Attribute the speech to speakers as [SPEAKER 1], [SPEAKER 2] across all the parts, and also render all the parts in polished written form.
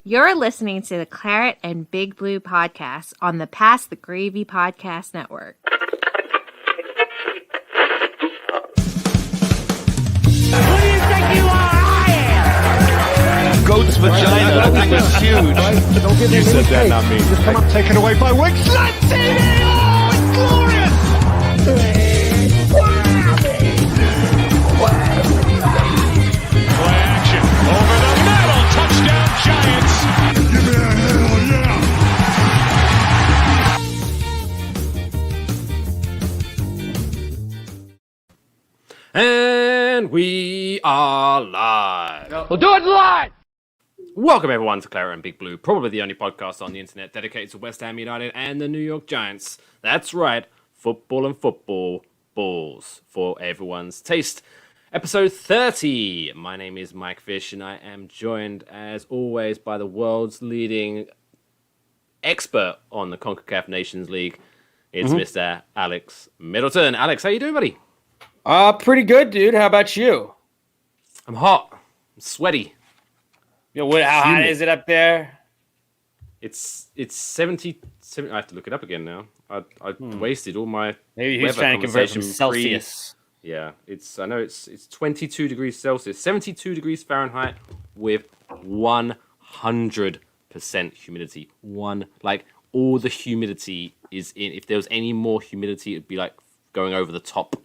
[SPEAKER 1] You're listening to the Claret and Big Blue podcast on the Pass the Gravy Podcast Network.
[SPEAKER 2] Who do you think you are? I am!
[SPEAKER 3] Goat's vagina, that thing was huge.
[SPEAKER 4] You said that, not me.
[SPEAKER 3] Just come up, taken away by Wicks. Let's see it! Oh, it's glorious!
[SPEAKER 4] Play action. Over the middle. Touchdown, Giants. Give me a hell yeah.
[SPEAKER 5] And we are live.
[SPEAKER 2] We'll do it live!
[SPEAKER 5] Welcome everyone to Claret and Big Blue, probably the only podcast on the internet dedicated to West Ham United and the New York Giants. That's right, football and football balls for everyone's taste. Episode 30. My name is Mike Fish and I am joined as always by the world's leading expert on the CONCACAF Nations League. It's Mr. Alex Middleton. Alex, how you doing, buddy?
[SPEAKER 6] Pretty good, dude. How about you?
[SPEAKER 5] I'm hot. I'm sweaty.
[SPEAKER 6] Yo, how hot is it up there?
[SPEAKER 5] It's 70. I have to look it up again now. I wasted all my
[SPEAKER 6] Maybe he's
[SPEAKER 5] weather
[SPEAKER 6] trying to convert from
[SPEAKER 5] conversation
[SPEAKER 6] Celsius.
[SPEAKER 5] Yeah, I know it's 22 degrees Celsius, 72 degrees Fahrenheit with 100% humidity. All the humidity is in. If there was any more humidity, it'd be like going over the top.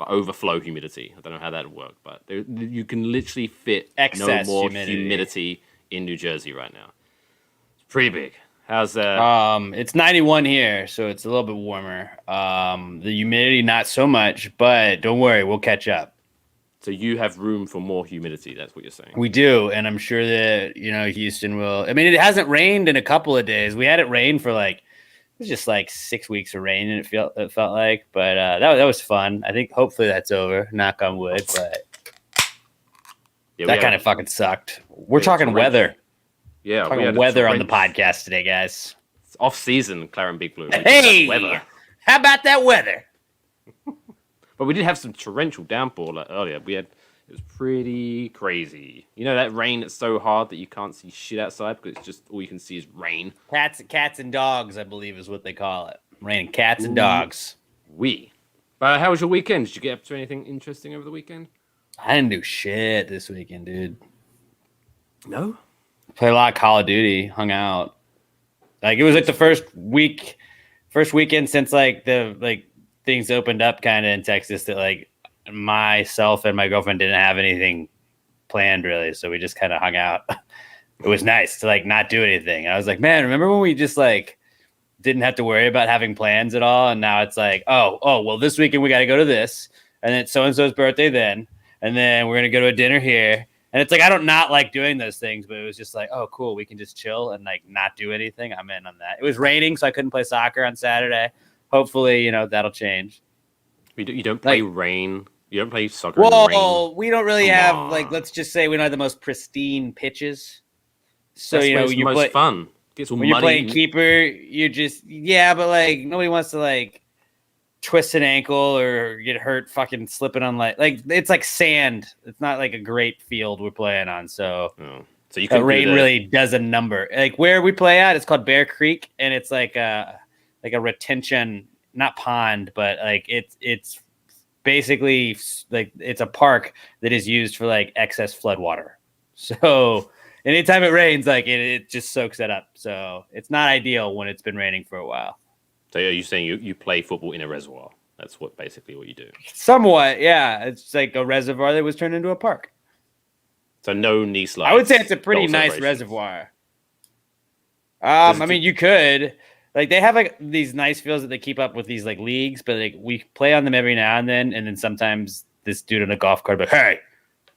[SPEAKER 5] Overflow humidity. I don't know how that would work, but you can literally fit
[SPEAKER 6] Excess
[SPEAKER 5] no more
[SPEAKER 6] humidity
[SPEAKER 5] in New Jersey right now. It's pretty big. How's that?
[SPEAKER 6] It's 91 here, so it's a little bit warmer. The humidity not so much, but don't worry, we'll catch up.
[SPEAKER 5] So you have room for more humidity. That's what you're saying.
[SPEAKER 6] We do, and I'm sure that Houston will. I mean, it hasn't rained in a couple of days. We had it rain for it was just 6 weeks of rain, and it felt like, but that was fun. I think hopefully that's over. Knock on wood, but that kind of fucking sucked. We're talking weather.
[SPEAKER 5] Yeah,
[SPEAKER 6] talking weather on the podcast today, guys.
[SPEAKER 5] It's off season, Claret and Big Blue.
[SPEAKER 6] Hey,
[SPEAKER 5] weather.
[SPEAKER 6] How about that weather?
[SPEAKER 5] But we did have some torrential downpour earlier. It was pretty crazy. You know that rain that's so hard that you can't see shit outside because it's just all you can see is rain.
[SPEAKER 6] Cats and dogs, I believe, is what they call it. Raining cats and dogs.
[SPEAKER 5] But how was your weekend? Did you get up to anything interesting over the weekend?
[SPEAKER 6] I didn't do shit this weekend, dude.
[SPEAKER 5] No?
[SPEAKER 6] Played a lot of Call of Duty, hung out. It was the first weekend since the things opened up kind of in Texas that myself and my girlfriend didn't have anything planned really, so we just kind of hung out. It was nice to not do anything. I was like, man, remember when we just didn't have to worry about having plans at all? And now it's well, this weekend we got to go to this, and then so and so's birthday then, and then we're gonna go to a dinner here. And it's I don't not like doing those things, but it was just oh cool, we can just chill and not do anything. I'm in on that. It was raining, so I couldn't play soccer on Saturday. Hopefully, that'll change.
[SPEAKER 5] You don't play rain. You don't play soccer in the rain.
[SPEAKER 6] Well, we don't really have let's just say we don't have the most pristine pitches. So
[SPEAKER 5] that's
[SPEAKER 6] you
[SPEAKER 5] most
[SPEAKER 6] play
[SPEAKER 5] fun. Gets all
[SPEAKER 6] when
[SPEAKER 5] muddy.
[SPEAKER 6] you're playing keeper, you just but nobody wants to twist an ankle or get hurt fucking slipping on it's sand. It's not a great field we're playing on. So
[SPEAKER 5] so you can
[SPEAKER 6] rain really does a number. Where we play at, it's called Bear Creek, and it's like a retention, not pond, but it's basically it's a park that is used for excess flood water. So anytime it rains, it just soaks it up. So it's not ideal when it's been raining for a while.
[SPEAKER 5] So are you saying you play football in a reservoir? That's basically what you do.
[SPEAKER 6] Somewhat, yeah. It's a reservoir that was turned into a park.
[SPEAKER 5] So no knee slides.
[SPEAKER 6] I would say it's a pretty nice reservoir. I mean, you could. They have these nice fields that they keep up with these leagues, but we play on them every now and then sometimes this dude on a golf cart hey,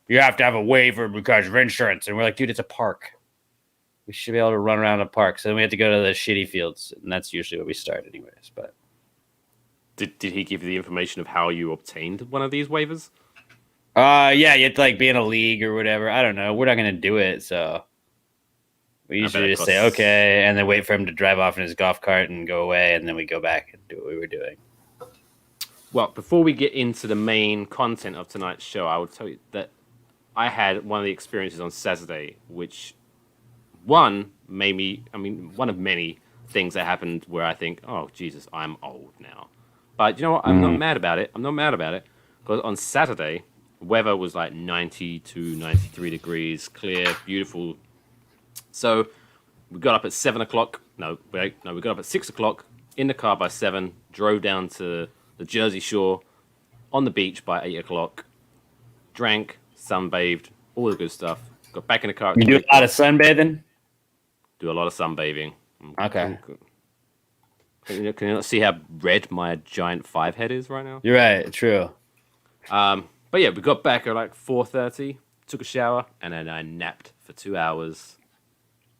[SPEAKER 6] you have to have a waiver because of insurance, and we're dude, it's a park. We should be able to run around a park. So then we have to go to the shitty fields, and that's usually where we start anyways. But
[SPEAKER 5] did he give you the information of how you obtained one of these waivers?
[SPEAKER 6] Yeah, you have to be in a league or whatever. I don't know. We're not going to do it, so we usually just say okay, and then wait for him to drive off in his golf cart and go away, and then we go back and do what we were doing.
[SPEAKER 5] Well, before we get into the main content of tonight's show, I will tell you that I had one of the experiences on Saturday, which one of many things that happened where I think, oh, Jesus, I'm old now. But you know what? I'm not mad about it. Because on Saturday, weather was like 92, 93 degrees, clear, beautiful. So we got up at 7 o'clock. We got up at 6 o'clock in the car by 7, drove down to the Jersey Shore on the beach by 8 o'clock, drank, sunbathed, all the good stuff. Got back in the car. At
[SPEAKER 6] You do a lot of sunbathing?
[SPEAKER 5] Do a lot of sunbathing.
[SPEAKER 6] Okay.
[SPEAKER 5] Can you not see how red my giant 5 head is right now?
[SPEAKER 6] You're right. True.
[SPEAKER 5] But yeah, we got back at like 4:30, took a shower, and then I napped for 2 hours,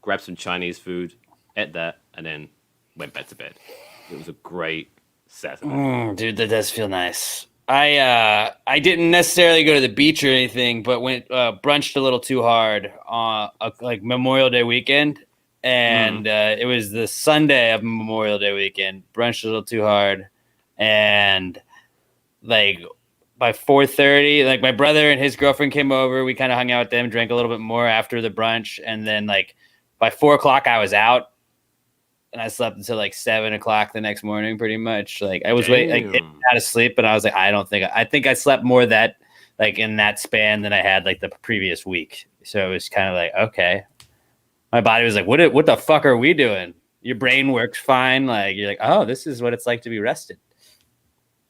[SPEAKER 5] grabbed some Chinese food, ate that, and then went back to bed. It was a great Saturday.
[SPEAKER 6] Dude, that does feel nice. I didn't necessarily go to the beach or anything, but went brunched a little too hard on like Memorial Day weekend, and it was the Sunday of Memorial Day weekend. Brunched a little too hard, and like by 4:30, like my brother and his girlfriend came over. We kind of hung out with them, drank a little bit more after the brunch, and then like by 4 o'clock I was out. And I slept until like 7 o'clock the next morning, pretty much. Like I was out of sleep, but I was like, I think I slept more that like in that span than I had like the previous week. So it was kind of like, okay, my body was like, what the fuck are we doing? Your brain works fine. Like you're like, oh, this is what it's like to be rested.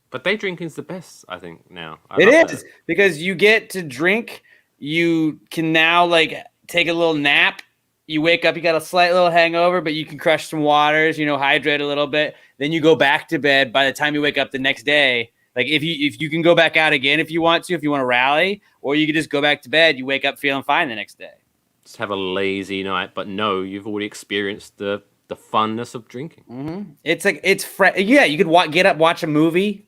[SPEAKER 5] But day drinking's the best, I think. Now
[SPEAKER 6] it is because you get to drink. You can now like take a little nap. You wake up, you got a slight little hangover, but you can crush some waters, hydrate a little bit. Then you go back to bed. By the time you wake up the next day, like if you can go back out again if you want to rally, or you can just go back to bed. You wake up feeling fine the next day.
[SPEAKER 5] Just have a lazy night, but no, you've already experienced the funness of drinking.
[SPEAKER 6] Mm-hmm. It's like yeah. You could get up, watch a movie.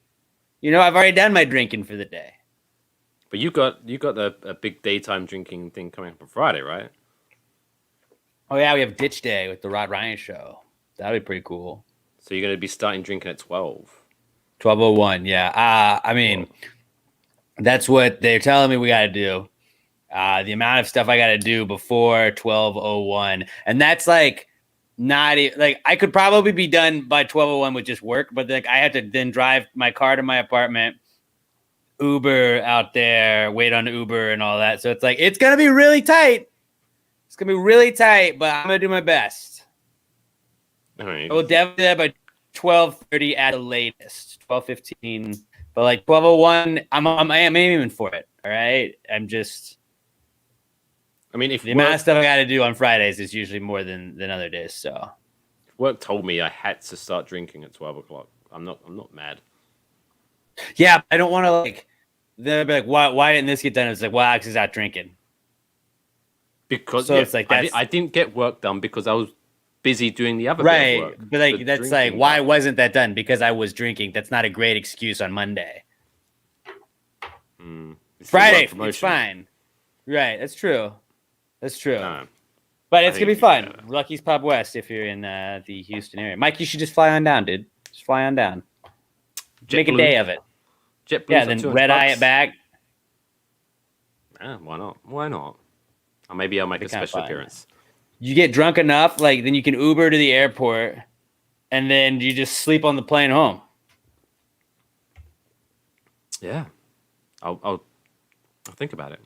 [SPEAKER 6] I've already done my drinking for the day.
[SPEAKER 5] But you got a big daytime drinking thing coming up on Friday, right?
[SPEAKER 6] Oh, yeah, we have Ditch Day with the Rod Ryan show. That'd be pretty cool.
[SPEAKER 5] So you're going to be starting drinking at 12?
[SPEAKER 6] 12:01, yeah. That's what they're telling me we got to do. The amount of stuff I got to do before 12:01. And that's like not – like I could probably be done by 12:01 with just work, but like I have to then drive my car to my apartment, Uber out there, wait on Uber and all that. So it's like it's going to be really tight. It's going to be really tight, but I'm going to do my best.
[SPEAKER 5] All right.
[SPEAKER 6] I will definitely do that by 12:30 at the latest. 12:15. But like 12:01, I am aiming for it. All right?
[SPEAKER 5] if
[SPEAKER 6] the amount of stuff I got to do on Fridays is usually more than other days, so.
[SPEAKER 5] Work told me I had to start drinking at 12 o'clock. I'm not mad.
[SPEAKER 6] Yeah, I don't want to like, they'll be like, why didn't this get done? It's like, well, Alex is out drinking.
[SPEAKER 5] Because
[SPEAKER 6] so it's like
[SPEAKER 5] I didn't get work done because I was busy doing the other
[SPEAKER 6] right.
[SPEAKER 5] bit of work.
[SPEAKER 6] But like that's like why wasn't that done? Because I was drinking. That's not a great excuse on Monday. Friday, it's fine. Right, that's true. That's true. But it's gonna be fun. Lucky's Pub West if you're in the Houston area. Mike, you should just fly on down, dude. Just fly on down. Make a day of it.
[SPEAKER 5] JetBlue's
[SPEAKER 6] then red eye it back.
[SPEAKER 5] Why not? Why not? Or maybe I'll make a special appearance.
[SPEAKER 6] You get drunk enough, like then you can Uber to the airport, and then you just sleep on the plane home.
[SPEAKER 5] Yeah, I'll think about it.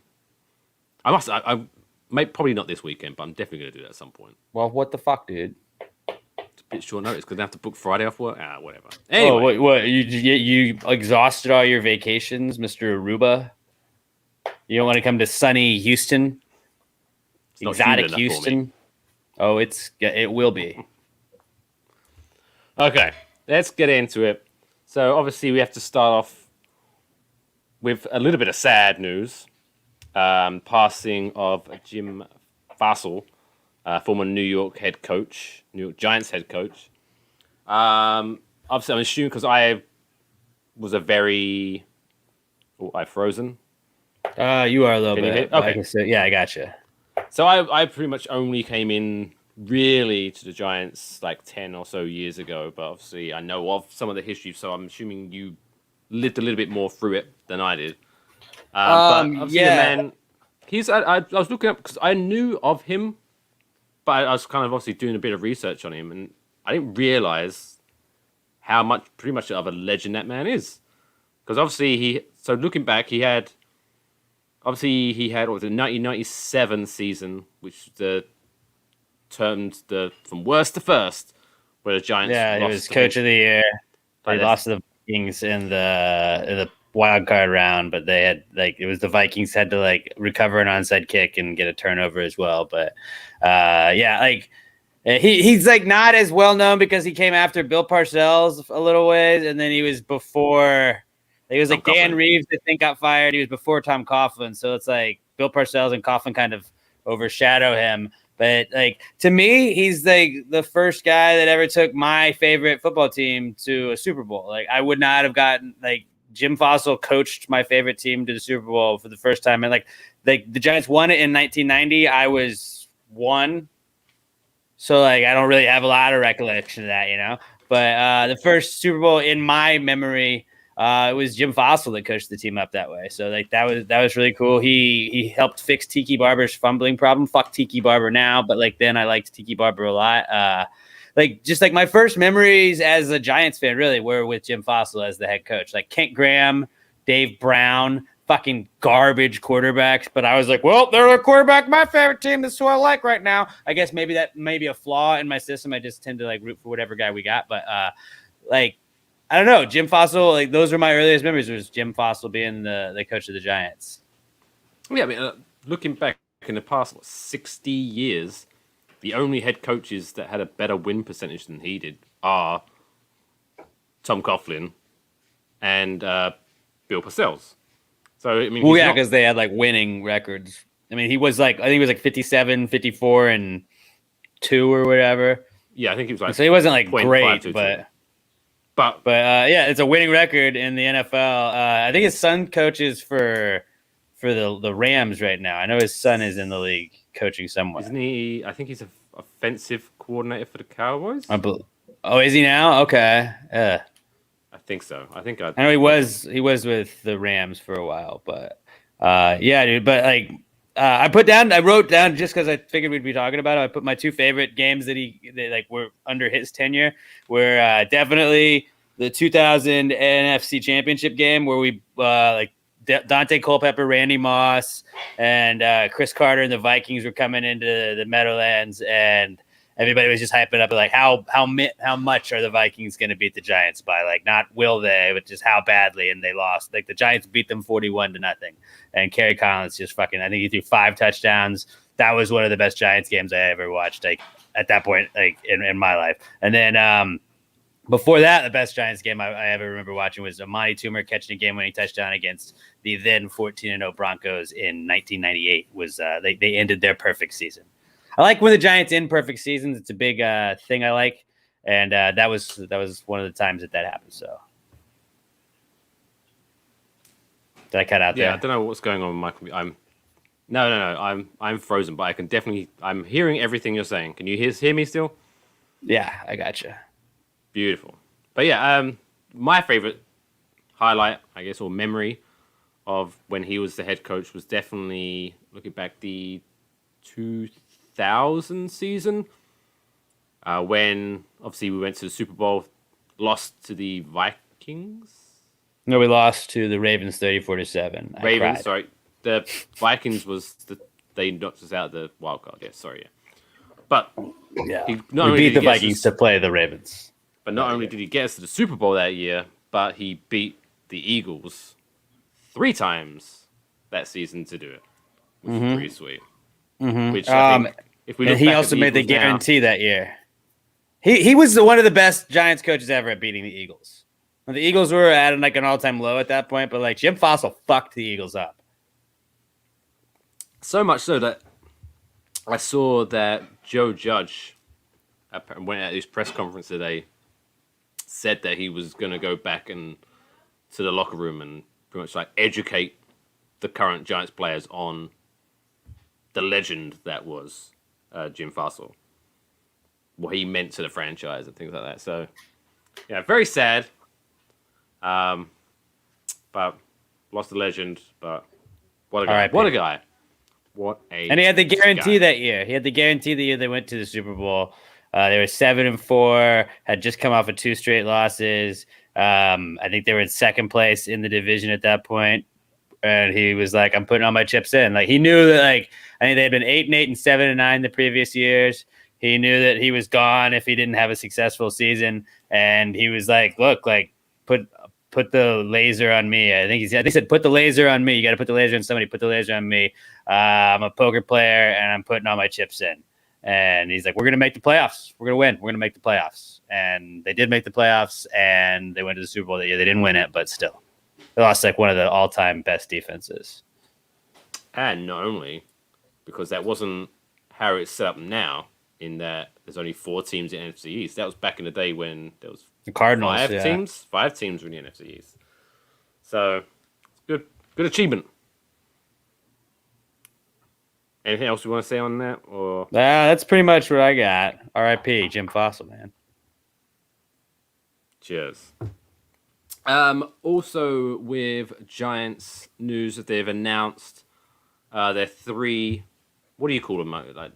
[SPEAKER 5] I might probably not this weekend, but I'm definitely going to do that at some point.
[SPEAKER 6] Well, what the fuck, dude?
[SPEAKER 5] It's a bit short notice because I have to book Friday off work. Whatever. Anyway,
[SPEAKER 6] what? You exhausted all your vacations, Mr. Aruba? You don't want to come to sunny Houston? Exotic Houston? Oh, it will be.
[SPEAKER 5] Okay, let's get into it. So obviously we have to start off with a little bit of sad news. Passing of Jim Fassel, former New York Giants head coach. Obviously, I'm assuming because I was a very... Oh, I frozen?
[SPEAKER 6] You are a little bit.
[SPEAKER 5] Okay.
[SPEAKER 6] Yeah, I gotcha.
[SPEAKER 5] So I pretty much only came in really to the Giants like 10 or so years ago, but obviously I know of some of the history, so I'm assuming you lived a little bit more through it than I did. But obviously the man, I was looking up because I knew of him, but I was kind of obviously doing a bit of research on him, and I didn't realize how pretty much of a legend that man is. Because obviously looking back, he had what was it, 1997 season, which termed from worst to first, where the Giants.
[SPEAKER 6] Yeah, he was coach of the year. They lost to the Vikings in the wild card round, but they had it was the Vikings had to recover an onside kick and get a turnover as well. But he's not as well known because he came after Bill Parcells a little ways, and then he was before. He was
[SPEAKER 5] Tom
[SPEAKER 6] Dan
[SPEAKER 5] Coughlin.
[SPEAKER 6] Reeves, I think, got fired. He was before Tom Coughlin, so it's Bill Parcells and Coughlin kind of overshadow him. But to me, he's the first guy that ever took my favorite football team to a Super Bowl. I would not have gotten Jim Fassel coached my favorite team to the Super Bowl for the first time, and the Giants won it in 1990. I was 1, so I don't really have a lot of recollection of that, But the first Super Bowl in my memory. It was Jim Fassel that coached the team up that way. So that was really cool. He helped fix Tiki Barber's fumbling problem. Fuck Tiki Barber now, but then I liked Tiki Barber a lot. My first memories as a Giants fan really were with Jim Fassel as the head coach. Kent Graham, Dave Brown, fucking garbage quarterbacks. But I was well, they're the quarterback of my favorite team. That's who I like right now. I guess maybe that may be a flaw in my system. I just tend to root for whatever guy we got. But I don't know. Jim Fassel, those are my earliest memories. Was Jim Fassel being the coach of the Giants?
[SPEAKER 5] Yeah, I mean, looking back in the past 60 years, the only head coaches that had a better win percentage than he did are Tom Coughlin and Bill Parcells. So I mean,
[SPEAKER 6] because they had winning records. I mean, he was I think he was 57, 54, and 2 or whatever.
[SPEAKER 5] Yeah, I think he was
[SPEAKER 6] so he wasn't great,
[SPEAKER 5] 5-2-2.
[SPEAKER 6] But it's a winning record in the NFL. I think his son coaches for the Rams right now. I know his son is in the league coaching somewhere.
[SPEAKER 5] Isn't he? I think he's an offensive coordinator for the Cowboys.
[SPEAKER 6] Is he now? Okay.
[SPEAKER 5] I think so. I
[SPEAKER 6] know he was with the Rams for a while, but dude. But I wrote down just because I figured we'd be talking about it. I put my 2 favorite games that were under his tenure were definitely the 2000 NFC Championship game where we Dante Culpepper, Randy Moss, and Chris Carter and the Vikings were coming into the Meadowlands, and everybody was just hyping up how much are the Vikings going to beat the Giants by? Not will they, but just how badly, and they lost. The Giants beat them 41-0, and Kerry Collins just I think he threw 5 touchdowns. That was one of the best Giants games I ever watched. At that point, in my life, and then before that, the best Giants game I ever remember watching was Amani Toomer catching a game-winning touchdown against the then 14-0 Broncos in 1998. They ended their perfect season. I like when the Giants end perfect seasons. It's a big thing I like, and that was one of the times that happened. So did I cut out there?
[SPEAKER 5] Yeah, I don't know what's going on with my computer. No. I'm frozen, but I can definitely. I'm hearing everything you're saying. Can you hear me still?
[SPEAKER 6] Yeah, I gotcha.
[SPEAKER 5] Beautiful. But yeah, my favorite highlight, I guess, or memory of when he was the head coach was definitely looking back the 2000 season when obviously we went to the Super Bowl, lost to the Vikings.
[SPEAKER 6] No, we lost to the Ravens 34-7.
[SPEAKER 5] Ravens, sorry. The Vikings they knocked us out of the wild card. Yeah, sorry. Yeah. But
[SPEAKER 6] yeah,
[SPEAKER 5] we
[SPEAKER 6] beat the Vikings to play the Ravens.
[SPEAKER 5] But not only did he get us to the Super Bowl that year, but he beat the Eagles 3 times that season to do it, which is pretty sweet.
[SPEAKER 6] Mm-hmm.
[SPEAKER 5] Which I think, if we look
[SPEAKER 6] he
[SPEAKER 5] back
[SPEAKER 6] also
[SPEAKER 5] at the
[SPEAKER 6] made the
[SPEAKER 5] Eagles
[SPEAKER 6] guarantee that year. He was one of the best Giants coaches ever at beating the Eagles. And the Eagles were at an all-time low at that point, but Jim Fassel fucked the Eagles up.
[SPEAKER 5] So much so that I saw that Joe Judge went at his press conference today, said that he was going to go back and to the locker room and pretty much educate the current Giants players on the legend that was Jim Fassel, what he meant to the franchise and things like that. So, yeah, very sad. But lost a legend. But what a guy! What a guy! What a
[SPEAKER 6] And he had the guarantee
[SPEAKER 5] guy.
[SPEAKER 6] that year. He had the guarantee the year they went to the Super Bowl. They were 7-4, had just come off of 2 straight losses. I think they were in second place in the division at that point. And he was like, I'm putting all my chips in. Like, he knew that, like, I think they had been 8-8 and 7-9 the previous years. He knew that he was gone if he didn't have a successful season. And he was like, look, like, put the laser on me. I think he said, put the laser on me. You got to put the laser on somebody. Put the laser on me. I'm a poker player, and I'm putting all my chips in. And he's like, we're going to make the playoffs. We're going to win. We're going to make the playoffs. And they did make the playoffs, and they went to the Super Bowl that year. They didn't win it, but still. They lost like one of the all-time best defenses.
[SPEAKER 5] And not only, because that wasn't how it's set up now, in that there's only 4 teams in NFC East. That was back in the day when there was
[SPEAKER 6] The Cardinals,
[SPEAKER 5] 5 teams. 5 teams were in the NFC East. So, good achievement. Anything else you want to say on that? Or
[SPEAKER 6] That's pretty much what I got. R.I.P. Jim Fassel, man.
[SPEAKER 5] cheers. Also, with Giants news that they've announced their 3, what do you call them? Like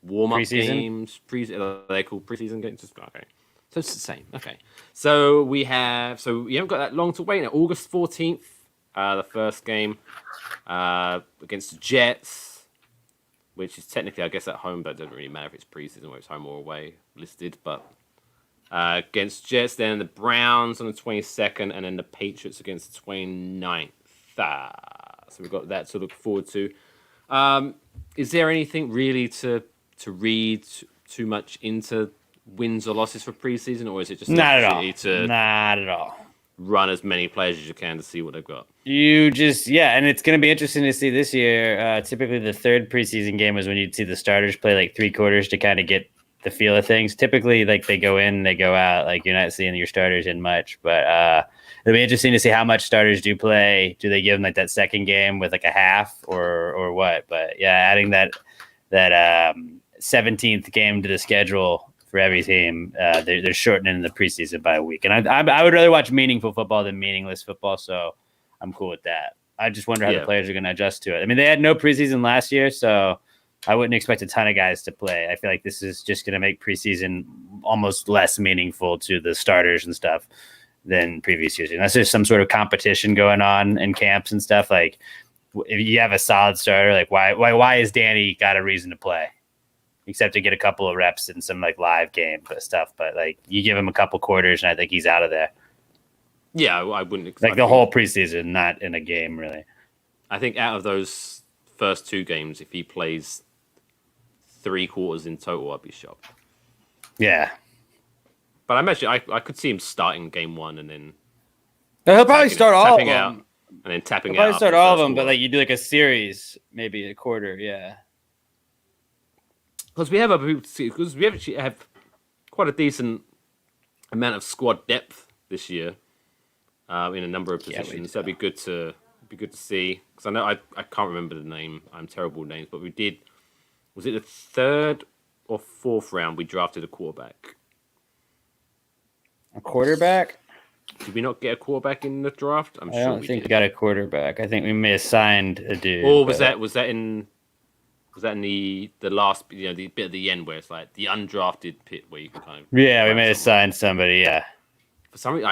[SPEAKER 5] warm-up games? Are they called preseason games? Okay. So it's the same. Okay. So we haven't got that long to wait. Now, August 14th, the first game against the Jets, which is technically, I guess, at home, but it doesn't really matter if it's preseason or it's home or away listed. But against Jets, then the Browns on the 22nd, and then the Patriots against the 29th. So we've got that to look forward to. Is there anything really to read too much into wins or losses for preseason, or is it just
[SPEAKER 6] Not at all?
[SPEAKER 5] to
[SPEAKER 6] Not at all.
[SPEAKER 5] run as many players as you can to see what they've got?
[SPEAKER 6] You just, and it's going to be interesting to see this year. Typically, the third preseason game is when you'd see the starters play like 3 quarters to kind of get the feel of things. Typically, like they go in, they go out. Like you're not seeing your starters in much, but it'll be interesting to see how much starters do play. Do they give them like that second game with like a half or what? But yeah, adding that 17th game to the schedule for every team, they're shortening the preseason by a week. And I would rather watch meaningful football than meaningless football, so I'm cool with that. I just wonder how the players are going to adjust to it. I mean, they had no preseason last year, so I wouldn't expect a ton of guys to play. I feel like this is just going to make preseason almost less meaningful to the starters and stuff than previous years. Unless there's some sort of competition going on in camps and stuff. Like, if you have a solid starter, like why is Danny got a reason to play? Except to get a couple of reps in some like live game stuff. But like you give him a couple quarters and I think he's out of there.
[SPEAKER 5] Yeah, I wouldn't expect
[SPEAKER 6] like the whole preseason, not in a game really.
[SPEAKER 5] I think out of those first 2 games, if he plays 3 quarters in total, I'd be shocked.
[SPEAKER 6] Yeah.
[SPEAKER 5] But I imagine I could see him starting game 1 and then
[SPEAKER 6] He'll probably start all of them.
[SPEAKER 5] out, and then tapping
[SPEAKER 6] He'll
[SPEAKER 5] out.
[SPEAKER 6] probably start all of them, but like you do like a series, maybe a quarter, yeah.
[SPEAKER 5] Because we actually have quite a decent amount of squad depth this year in a number of positions. That'd be good to see. Because I know I can't remember the name. I'm terrible with names, but we did. Was it the 3rd or 4th round we drafted a quarterback?
[SPEAKER 6] A quarterback?
[SPEAKER 5] Did we not get a quarterback in the draft?
[SPEAKER 6] I don't think we got a quarterback. I think we may have signed a dude.
[SPEAKER 5] Or was that in the last, the bit at the end where it's like the undrafted pit where you can kind of...
[SPEAKER 6] Yeah, we may have signed somebody, yeah.
[SPEAKER 5] For some reason,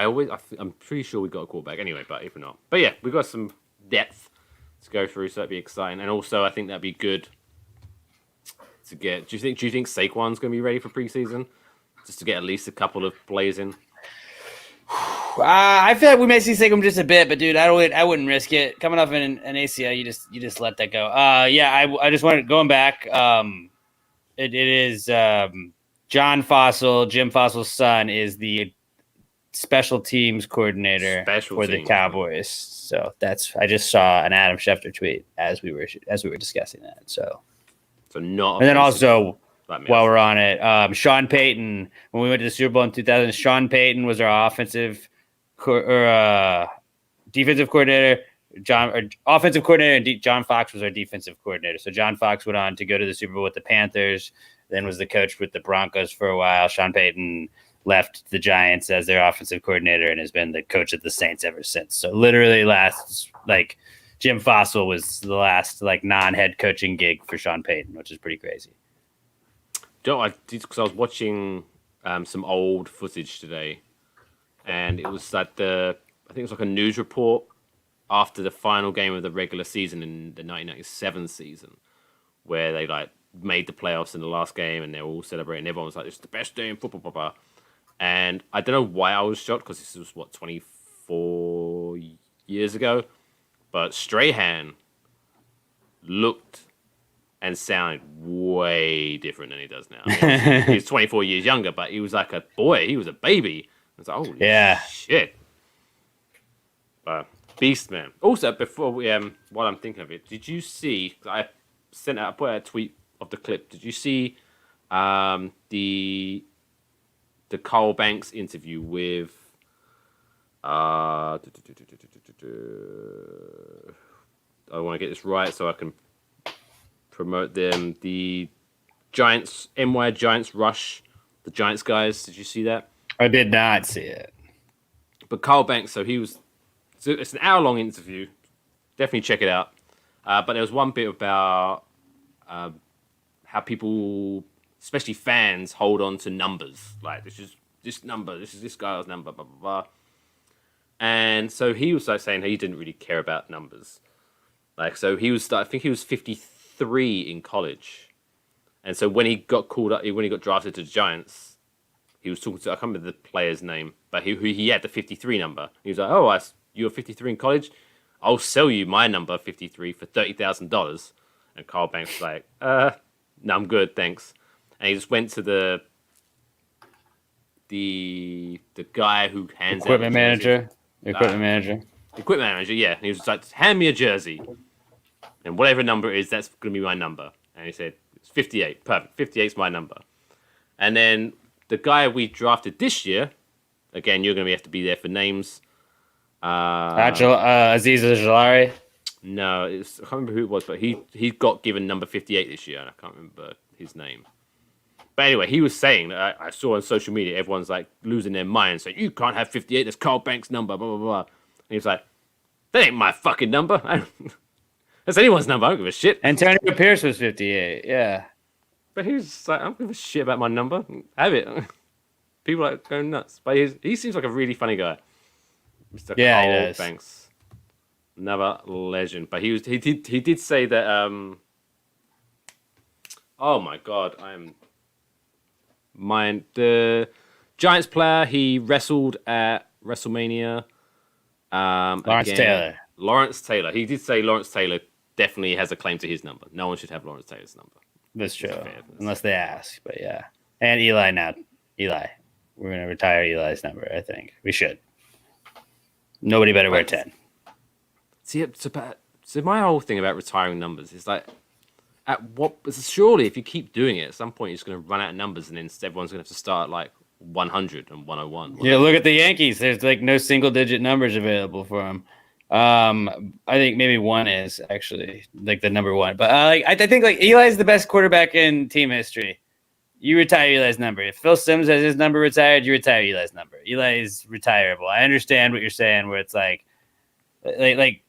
[SPEAKER 5] I'm pretty sure we got a quarterback anyway, but if not. But yeah, we've got some depth to go through, so that'd be exciting. And also, I think that'd be good to get... Do you think Saquon's going to be ready for preseason? Just to get at least a couple of plays in?
[SPEAKER 6] I feel like we may see Saquon just a bit, but dude, I wouldn't risk it. Coming off an ACL, you just let that go. I just wanted going back. It is John Fassel, Jim Fassel's son, is the special teams coordinator for the Cowboys. So I just saw an Adam Schefter tweet as we were discussing that. So
[SPEAKER 5] not.
[SPEAKER 6] And then also, while we're on it, Sean Payton, when we went to the Super Bowl in 2000, Sean Payton was our defensive coordinator. Offensive coordinator, and John Fox was our defensive coordinator. So John Fox went on to go to the Super Bowl with the Panthers, then was the coach with the Broncos for a while. Sean Payton left the Giants as their offensive coordinator and has been the coach of the Saints ever since. So literally last Jim Fassel was the last like non-head coaching gig for Sean Payton, which is pretty crazy.
[SPEAKER 5] Because I was watching some old footage today, and it was like I think it was like a news report after the final game of the regular season in the 1997 season, where they like made the playoffs in the last game, and they were all celebrating. Everyone was like, "This is the best day in football." Blah, blah. And I don't know why I was shocked, because this was 24 years ago, but Strahan looked and sounded way different than he does now. He's 24 years younger, but he was like a boy. He was a baby. I was like, holy shit. But beast, man. Also, before we, while I'm thinking of it, did you see, I put out a tweet of the clip. Did you see the Carl Banks interview with I want to get this right so I can promote them. The Giants, NY Giants Rush, the Giants guys. Did you see that?
[SPEAKER 6] I did not see it.
[SPEAKER 5] But Carl Banks, so it's an hour-long interview. Definitely check it out. But there was one bit about how people, especially fans, hold on to numbers. Like, this is this number, this is this guy's number, blah, blah, blah. And so he was like saying he didn't really care about numbers. Like, so I think he was 53 in college. And so when he got called up, when he got drafted to the Giants, he was talking to, I can't remember the player's name, but he had the 53 number. He was like, oh, you're 53 in college? I'll sell you my number, 53, for $30,000. And Carl Banks was like, no, I'm good, thanks. And he just went to the guy who hands
[SPEAKER 6] equipment
[SPEAKER 5] out
[SPEAKER 6] manager.
[SPEAKER 5] Equipment manager, yeah. And he was just like, hand me a jersey. And whatever number it is, that's going to be my number. And he said, it's 58. Perfect. 58's my number. And then the guy we drafted this year, again, you're going to have to be there for names.
[SPEAKER 6] Aziz Ojulari.
[SPEAKER 5] No, I can't remember who it was, but he got given number 58 this year, and I can't remember his name. But anyway, he was saying that I saw on social media, everyone's like losing their minds, saying, you can't have 58, that's Carl Banks' number, blah, blah, blah. And he was like, that ain't my fucking number. That's anyone's number, I don't give a shit.
[SPEAKER 6] Antonio Pierce was 58, yeah.
[SPEAKER 5] But he was just like, I don't give a shit about my number. Have it. People are like going nuts. But he seems like a really funny guy. Mr. Carl Banks. Another legend. But he did say that oh my god, the Giants player, he wrestled at WrestleMania. Lawrence Taylor. He did say Lawrence Taylor definitely has a claim to his number. No one should have Lawrence Taylor's number.
[SPEAKER 6] That's true. Unless they ask, but yeah. And Eli now. We're going to retire Eli's number, I think. We should. Nobody better wear 10.
[SPEAKER 5] See, so my whole thing about retiring numbers is like, surely if you keep doing it, at some point you're just going to run out of numbers, and then everyone's going to have to start at like 100 and 101.
[SPEAKER 6] Yeah, look at the Yankees. There's like no single-digit numbers available for them. I think maybe one is actually like the number one, but I think like Eli's the best quarterback in team history. You retire Eli's number. If Phil Simms has his number retired, you retire Eli's number. Eli is retireable. I understand what you're saying, where it's like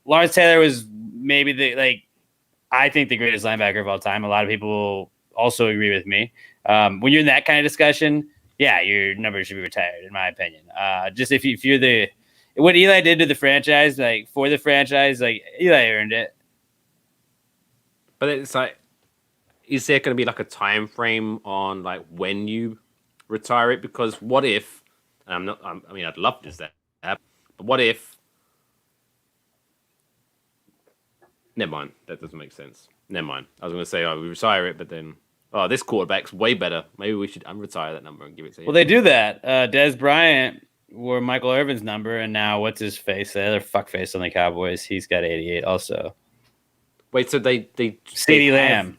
[SPEAKER 6] Lawrence Taylor was maybe I think the greatest linebacker of all time. A lot of people also agree with me. When you're in that kind of discussion, yeah, your number should be retired, in my opinion. Just if you're what Eli did to the franchise, like for the franchise, like Eli earned it.
[SPEAKER 5] But it's like, is there going to be like a time frame on like when you retire it? Because what if? I'd love this to happen, but what if? Never mind. That doesn't make sense. Never mind. I was going to say, we retire it, but then, this quarterback's way better. Maybe we should unretire that number and give it to him.
[SPEAKER 6] Well, they do that. Des Bryant wore Michael Irvin's number, and now what's his face? The other fuckface on the Cowboys. He's got 88 also.
[SPEAKER 5] Wait, so they
[SPEAKER 6] CeeDee Lamb.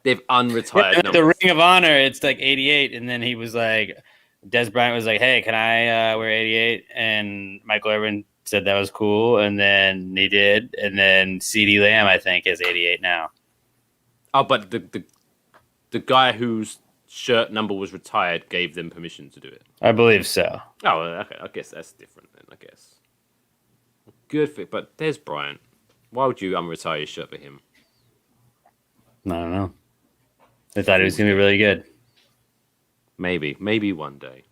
[SPEAKER 5] They've unretired numbers.
[SPEAKER 6] The Ring of Honor, it's like 88, and then he was like, Des Bryant was like, hey, can I wear 88? And Michael Irvin said that was cool, and then he did, and then CeeDee Lamb, I think, is 88 now. Oh,
[SPEAKER 5] but the guy whose shirt number was retired gave them permission to do it.
[SPEAKER 6] I believe so.
[SPEAKER 5] Oh, okay. I guess that's different then, I guess. Good fit, but there's Bryant. Why would you unretire your shirt for him?
[SPEAKER 6] I don't know. They thought it was going to be really good.
[SPEAKER 5] Maybe one day.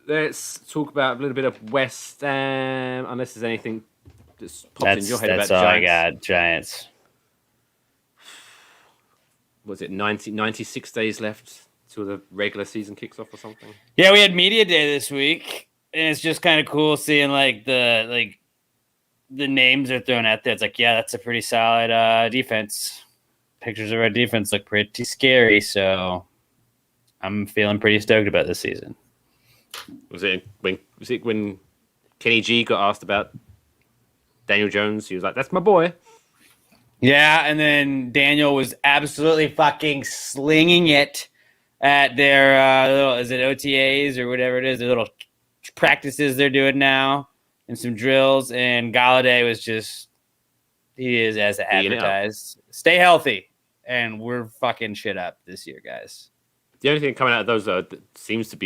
[SPEAKER 5] Let's talk about a little bit of West Ham, unless there's anything that's popped in your head about
[SPEAKER 6] That's all
[SPEAKER 5] Giants.
[SPEAKER 6] I got, Giants.
[SPEAKER 5] Was it 96 days left till the regular season kicks off or something?
[SPEAKER 6] Yeah, we had media day this week, and it's just kind of cool seeing the names are thrown out there. It's like, yeah, that's a pretty solid defense. Pictures of our defense look pretty scary, so I'm feeling pretty stoked about this season.
[SPEAKER 5] Was it when Kenny G got asked about Daniel Jones? He was like, "That's my boy."
[SPEAKER 6] Yeah, and then Daniel was absolutely fucking slinging it at their little, is it OTAs or whatever it is, their little practices they're doing now and some drills. And Galladay was just, he is as advertised. Stay healthy, and we're fucking shit up this year, guys.
[SPEAKER 5] The only thing coming out of those that needs to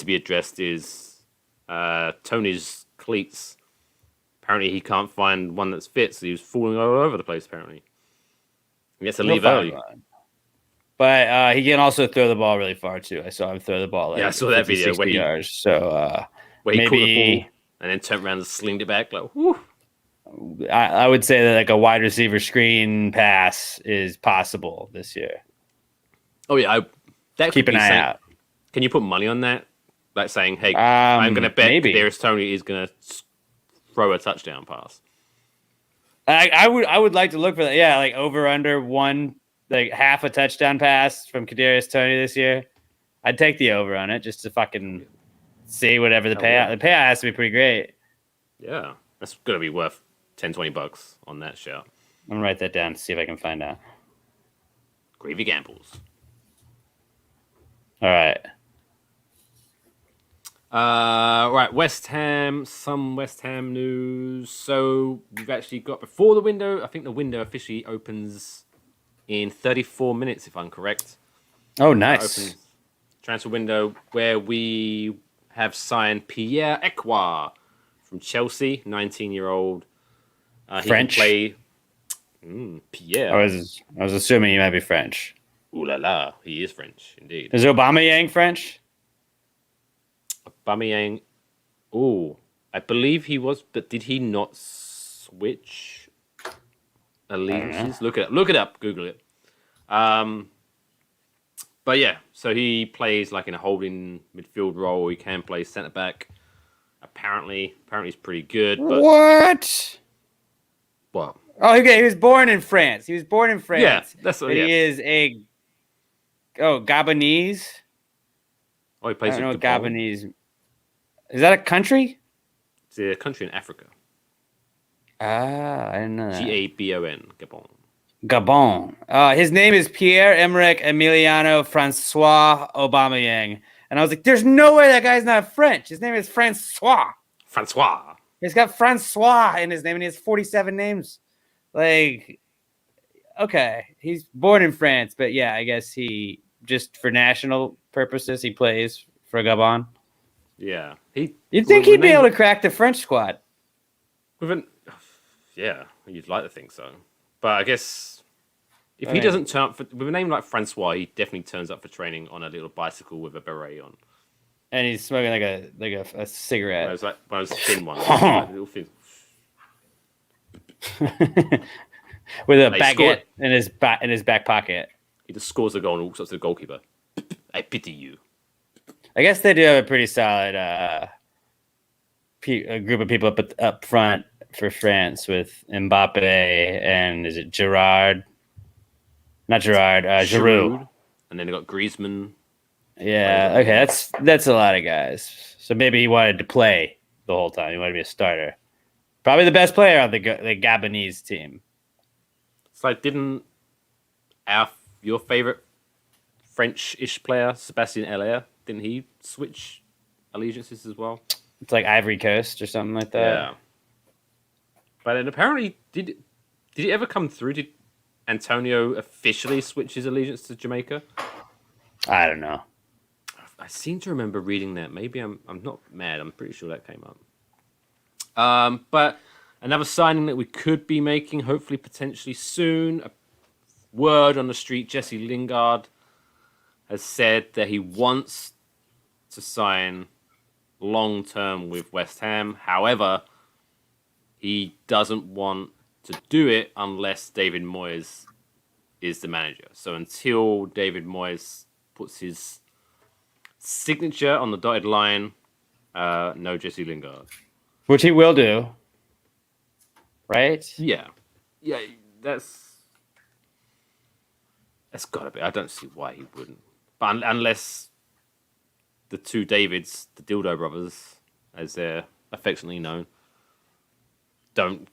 [SPEAKER 5] be addressed is Tony's cleats. Apparently, he can't find one that's fit, so he was falling all over the place. Apparently, he gets to leave early.
[SPEAKER 6] But he can also throw the ball really far too. I saw him throw the ball.
[SPEAKER 5] I saw that video
[SPEAKER 6] where he yards. So
[SPEAKER 5] where he caught the ball and then turned around and slinged it back. Like, whew.
[SPEAKER 6] I would say that like a wide receiver screen pass is possible this year.
[SPEAKER 5] Oh yeah,
[SPEAKER 6] keep an eye out.
[SPEAKER 5] Can you put money on that? Like saying, "Hey, I'm going to bet Kadarius Toney is going to throw a touchdown pass."
[SPEAKER 6] I would like to look for that. Yeah, like over under one, like half a touchdown pass from Kadarius Toney this year. I'd take the over on it just to fucking see whatever the payout. The payout has to be pretty great.
[SPEAKER 5] Yeah, that's going to be worth $10-$20 on that show.
[SPEAKER 6] I'm gonna write that down to see if I can find out.
[SPEAKER 5] Gravy gambles.
[SPEAKER 6] All right.
[SPEAKER 5] Right, West Ham, some West Ham news. So we've actually got before the window. I think the window officially opens in 34 minutes, if I'm correct.
[SPEAKER 6] Oh, nice.
[SPEAKER 5] Transfer window where we have signed Pierre-Emerick from Chelsea, 19-year-old.
[SPEAKER 6] French.
[SPEAKER 5] He can play. Pierre.
[SPEAKER 6] I was assuming he might be French.
[SPEAKER 5] Ooh la la, he is French, indeed.
[SPEAKER 6] Is Aubameyang French?
[SPEAKER 5] Aubameyang. Oh, I believe he was, but did he not switch allegiances? Look it up. Google it. But yeah, so he plays like in a holding midfield role. He can play centre back. Apparently he's pretty good. But
[SPEAKER 6] what?
[SPEAKER 5] What?
[SPEAKER 6] Oh, okay. He was born in France.
[SPEAKER 5] Yeah, that's what.
[SPEAKER 6] He is a Gabonese.
[SPEAKER 5] Oh, he plays.
[SPEAKER 6] I don't know what Gabonese. Is that a country?
[SPEAKER 5] It's a country in Africa.
[SPEAKER 6] Ah, I didn't know that.
[SPEAKER 5] Gabon, Gabon.
[SPEAKER 6] Gabon. His name is Pierre-Emerick Emiliano Francois Aubameyang. And I was like, there's no way that guy's not French. His name is Francois.
[SPEAKER 5] Francois.
[SPEAKER 6] He's got Francois in his name, and he has 47 names. Like, okay. He's born in France, but yeah, I guess he, just for national purposes, he plays for Gabon.
[SPEAKER 5] Yeah.
[SPEAKER 6] You'd think he'd be able to crack the French squad.
[SPEAKER 5] Yeah, you'd like to think so. But I guess if he doesn't turn up with a name like Francois, he definitely turns up for training on a little bicycle with a beret on.
[SPEAKER 6] And he's smoking like a cigarette.
[SPEAKER 5] One of those thin ones. Like little thin.
[SPEAKER 6] With a baguette in his back pocket.
[SPEAKER 5] He just scores a goal and walks up to the goalkeeper. I pity you.
[SPEAKER 6] I guess they do have a pretty solid group of people up front for France with Mbappe and is it Giroud? Not Giroud, Giroud.
[SPEAKER 5] And then they got Griezmann.
[SPEAKER 6] Yeah, okay, that's a lot of guys. So maybe he wanted to play the whole time. He wanted to be a starter. Probably the best player on the Gabonese team.
[SPEAKER 5] It's like, didn't your favorite French-ish player, Sebastien Haller, didn't he switch allegiances as well?
[SPEAKER 6] It's like Ivory Coast or something like that.
[SPEAKER 5] Yeah. But then apparently, did he ever come through? Did Antonio officially switch his allegiance to Jamaica?
[SPEAKER 6] I don't know.
[SPEAKER 5] I seem to remember reading that. Maybe I'm not mad. I'm pretty sure that came up. But another signing that we could be making, hopefully, potentially soon. A word on the street: Jesse Lingard has said that he wants to sign long term with West Ham. However, he doesn't want to do it unless David Moyes is the manager. So until David Moyes puts his signature on the dotted line, no Jesse Lingard.
[SPEAKER 6] Which he will do. Right?
[SPEAKER 5] Yeah, that's got to be. I don't see why he wouldn't. But unless the two Davids, the Dildo Brothers, as they're affectionately known, don't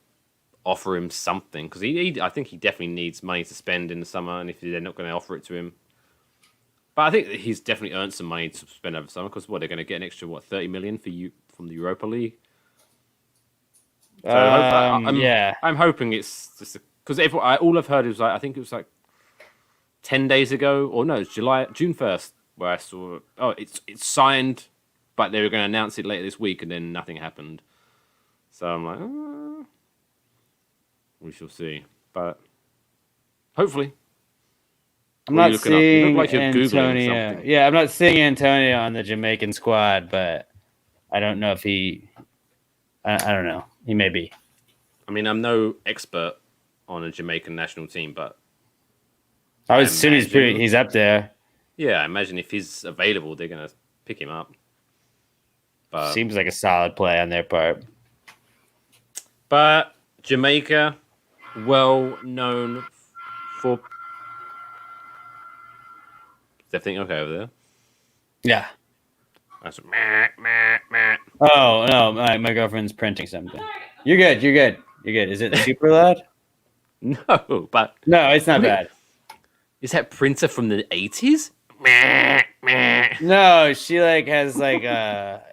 [SPEAKER 5] offer him something, because I think he definitely needs money to spend in the summer, and if they're not going to offer it to him, but I think that he's definitely earned some money to spend over summer, because they're going to get an extra 30 million from the Europa League. So I'm hoping it's just because all I've heard is I think it was 10 days ago, or no, it's June 1st, where I saw it's signed, but they were going to announce it later this week, and then nothing happened. So I'm like, we shall see. But hopefully.
[SPEAKER 6] I'm not seeing
[SPEAKER 5] you look like you're
[SPEAKER 6] Antonio.
[SPEAKER 5] Googling something.
[SPEAKER 6] Yeah, I'm not seeing Antonio on the Jamaican squad, but I don't know if he... I don't know. He may be.
[SPEAKER 5] I mean, I'm no expert on a Jamaican national team, but...
[SPEAKER 6] As soon as he's up there.
[SPEAKER 5] Yeah, I imagine if he's available, they're going to pick him up. But,
[SPEAKER 6] seems like a solid play on their part.
[SPEAKER 5] But Jamaica, well known for... Is everything okay over there?
[SPEAKER 6] Yeah.
[SPEAKER 5] That's meh.
[SPEAKER 6] Oh, no, my girlfriend's printing something. You're good. Is it super loud?
[SPEAKER 5] No, but...
[SPEAKER 6] No, it's not bad.
[SPEAKER 5] Is that printer from the 80s?
[SPEAKER 6] No, she has it's like a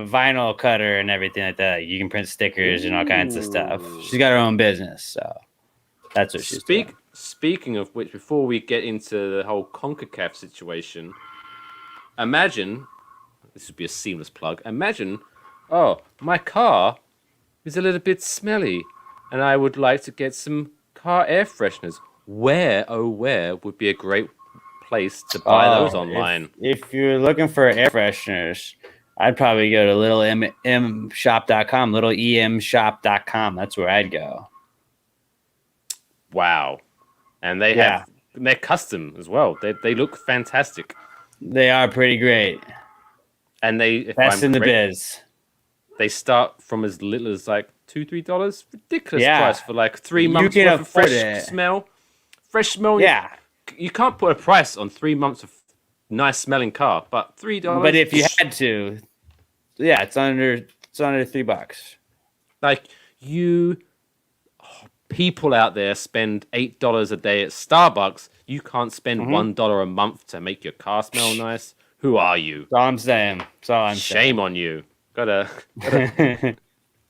[SPEAKER 6] vinyl cutter and everything like that. You can print stickers and all kinds of stuff. She's got her own business, so that's what she's doing.
[SPEAKER 5] Speaking of which, before we get into the whole CONCACAF situation, imagine, this would be a seamless plug, imagine, my car is a little bit smelly and I would like to get some car air fresheners. Where would be a great place to buy those online?
[SPEAKER 6] If you're looking for air fresheners, I'd probably go to littlemshop.com, littleemshop.com. That's where I'd go.
[SPEAKER 5] Wow. And they're custom as well. They look fantastic.
[SPEAKER 6] They are pretty great.
[SPEAKER 5] And
[SPEAKER 6] best in the biz.
[SPEAKER 5] They start from as little as $2-3. Ridiculous price for 3 months worth of fresh smell. Fresh smell.
[SPEAKER 6] Yeah.
[SPEAKER 5] You can't put a price on 3 months of nice smelling car, but $3.
[SPEAKER 6] But if you had to, it's under $3.
[SPEAKER 5] People out there spend $8 a day at Starbucks. You can't spend $1 a month to make your car smell nice. Who are you?
[SPEAKER 6] That's all I'm saying.
[SPEAKER 5] Shame on you. Gotta